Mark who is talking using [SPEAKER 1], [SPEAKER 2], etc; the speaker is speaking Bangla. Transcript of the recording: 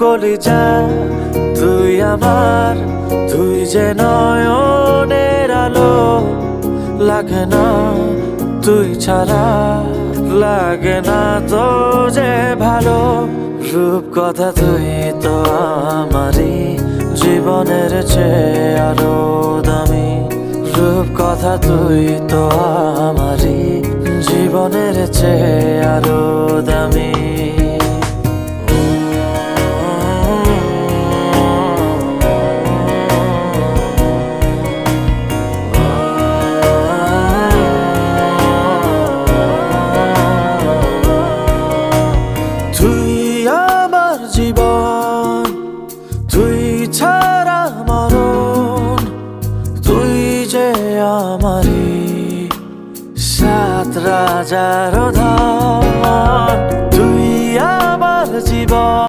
[SPEAKER 1] কলিজা তুই আমার, তুই যে নয়নের আলো, লাগে না তুই ছাড়া, লাগে না তো যে ভালো। রূপ কথা তুই তো আমারই, জীবনের চেয়ে আরো দামি। রূপ কথা তুই তো আমারই, জীবনের চেয়ে আরো দামি। তুই আমার জীবন, তুই ছাড়া মরণ, তুই যে আমারই সাত রাজার ধন। তুই আমার জীবন।